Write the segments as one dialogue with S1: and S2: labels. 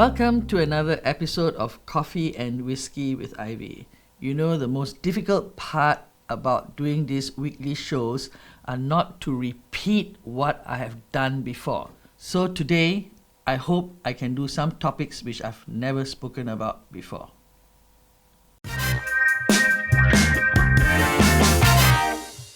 S1: Welcome to another episode of Coffee and Whiskey with Ivy. You know, the most difficult part about doing these weekly shows are not to repeat what I have done before. So today, I hope I can do some topics which I've never spoken about before.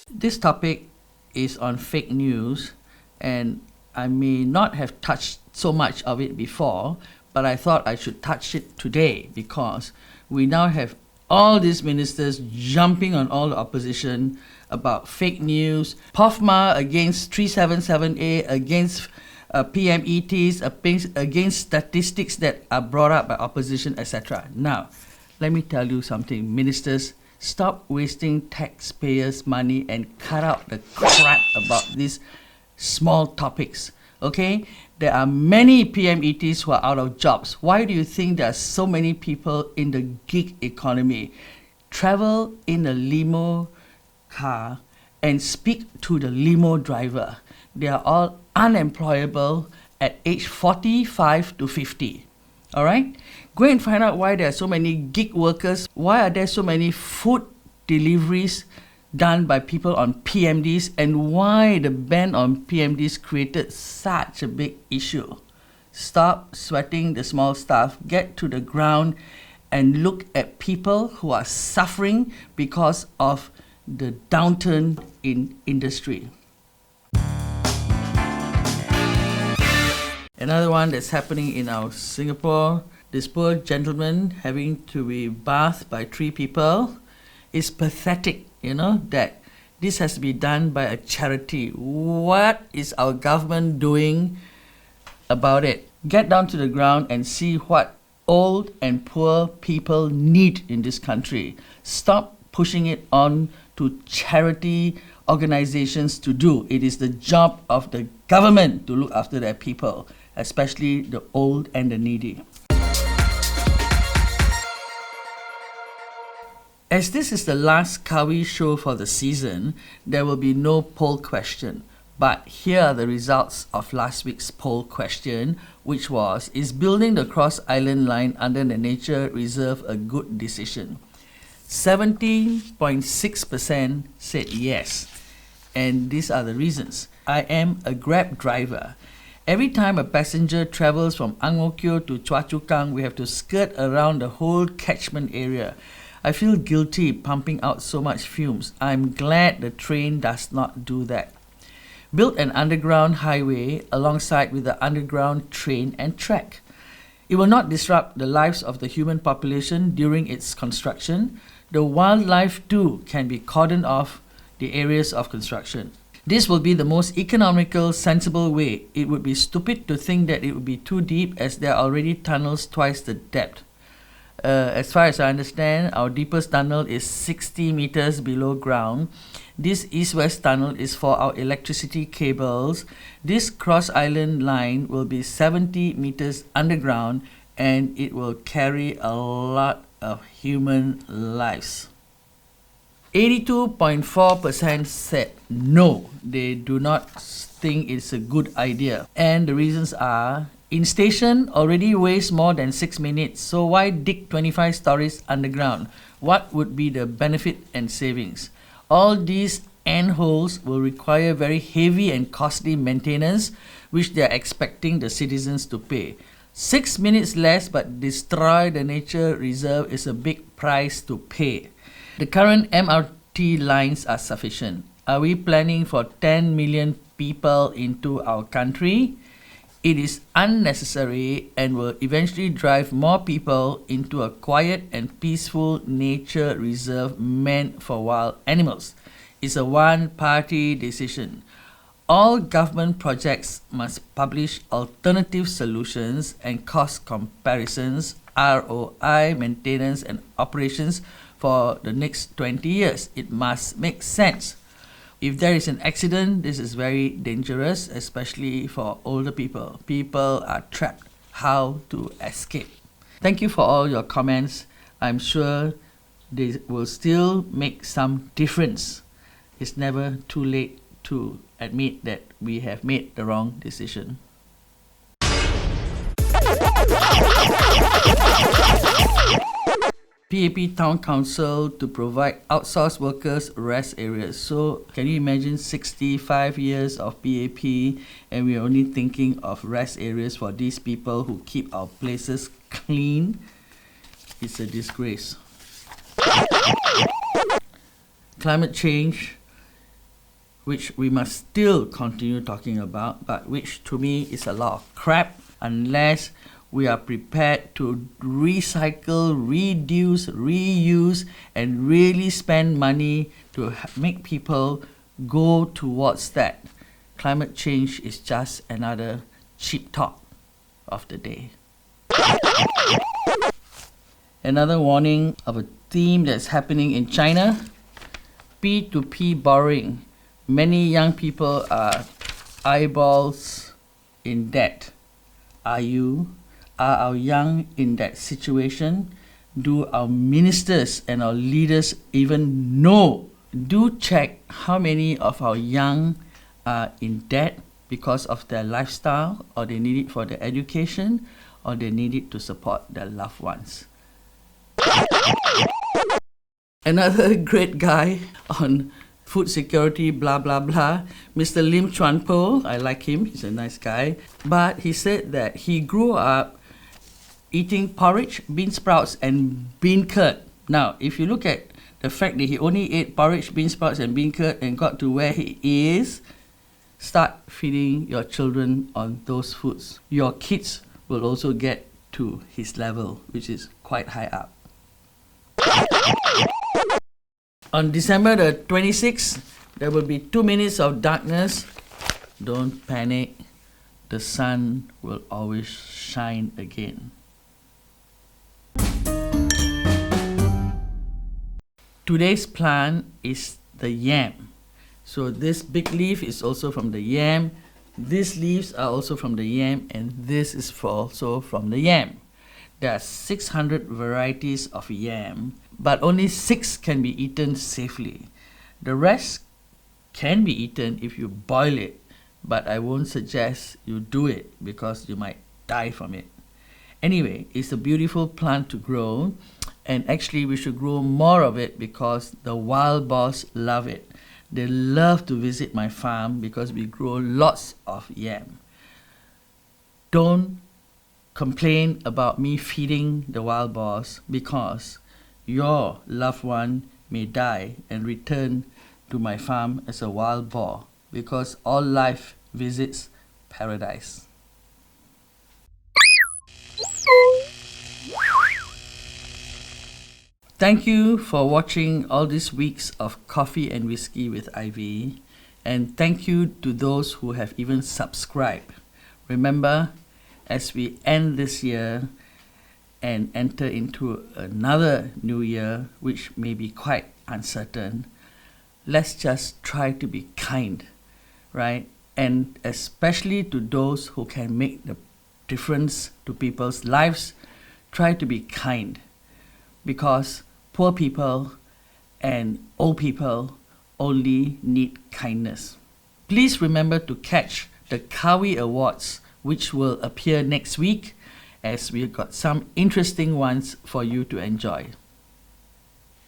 S1: This topic is on fake news, and I may not have touched so much of it before, but I thought I should touch it today because we now have all these ministers jumping on all the opposition about fake news, POFMA against 377A, against PMETs, against statistics that are brought up by opposition, etc. Now, let me tell you something, ministers, stop wasting taxpayers' money and cut out the crap about these small topics, okay? There are many PMETs who are out of jobs. Why do you think there are so many people in the gig economy? Travel in a limo car and speak to the limo driver. They are all unemployable at age 45 to 50. All right? Go and find out why there are so many gig workers. Why are there so many food deliveries done by people on PMDs, and why the ban on PMDs created such a big issue. Stop sweating the small stuff, get to the ground and look at people who are suffering because of the downturn in industry. Another one that's happening in our Singapore, this poor gentleman having to be bathed by 3 people, is pathetic. You know, that this has to be done by a charity. What is our government doing about it? Get down to the ground and see what old and poor people need in this country. Stop pushing it on to charity organizations to do. It is the job of the government to look after their people, especially the old and the needy. As this is the last CAWWI show for the season, there will be no poll question. But here are the results of last week's poll question, which was, is building the Cross Island Line under the nature reserve a good decision? 17.6% said yes. And these are the reasons. I am a Grab driver. Every time a passenger travels from Ang Mo Kio to Choa Chu Kang, we have to skirt around the whole catchment area. I feel guilty pumping out so much fumes. I'm glad the train does not do that. Build an underground highway alongside with the underground train and track. It will not disrupt the lives of the human population during its construction. The wildlife too can be cordoned off the areas of construction. This will be the most economical, sensible way. It would be stupid to think that it would be too deep, as there are already tunnels twice the depth. As far as I understand, our deepest tunnel is 60 meters below ground. This east-west tunnel is for our electricity cables. This cross-island line will be 70 meters underground, and it will carry a lot of human lives. 82.4% said no, they do not think it's a good idea. And the reasons are, in station already wastes more than 6 minutes, so why dig 25 stories underground? What would be the benefit and savings? All these end holes will require very heavy and costly maintenance, which they are expecting the citizens to pay. 6 minutes less but destroy the nature reserve is a big price to pay. The current MRT lines are sufficient. Are we planning for 10 million people into our country? It is unnecessary and will eventually drive more people into a quiet and peaceful nature reserve meant for wild animals. It's a one-party decision. All government projects must publish alternative solutions and cost comparisons, ROI, maintenance and operations for the next 20 years. It must make sense. If there is an accident, this is very dangerous, especially for older people. People are trapped. How to escape? Thank you for all your comments. I'm sure they will still make some difference. It's never too late to admit that we have made the wrong decision. PAP Town Council to provide outsourced workers rest areas. So can you imagine 65 years of PAP and we're only thinking of rest areas for these people who keep our places clean? It's a disgrace. Climate change, which we must still continue talking about, but which to me is a lot of crap unless we are prepared to recycle, reduce, reuse, and really spend money to make people go towards that. Climate change is just another cheap talk of the day. Another warning of a theme that's happening in China, P2P borrowing. Many young people are eyeballs in debt. Are you? Are our young in that situation? Do our ministers and our leaders even know? Do check how many of our young are in debt because of their lifestyle, or they need it for their education, or they need it to support their loved ones. Another great guy on food security, blah, blah, blah, Mr. Lim Chuan Po. I like him, he's a nice guy. But he said that he grew up eating porridge, bean sprouts, and bean curd. Now, if you look at the fact that he only ate porridge, bean sprouts, and bean curd and got to where he is, start feeding your children on those foods. Your kids will also get to his level, which is quite high up. On December the 26th, there will be 2 minutes of darkness. Don't panic. The sun will always shine again. Today's plant is the yam. So this big leaf is also from the yam. These leaves are also from the yam, and this is also from the yam. There are 600 varieties of yam, but only 6 can be eaten safely. The rest can be eaten if you boil it, but I won't suggest you do it because you might die from it. Anyway, it's a beautiful plant to grow, and actually we should grow more of it because the wild boars love it. They love to visit my farm because we grow lots of yam. Don't complain about me feeding the wild boars because your loved one may die and return to my farm as a wild boar, because all life visits paradise. Thank you for watching all these weeks of Coffee and Whiskey with Ivy, and thank you to those who have even subscribed. Remember, as we end this year and enter into another new year, which may be quite uncertain, let's just try to be kind, right? And especially to those who can make the difference to people's lives, try to be kind, because poor people and old people only need kindness. Please remember to catch the CAWWI Awards, which will appear next week, as we've got some interesting ones for you to enjoy.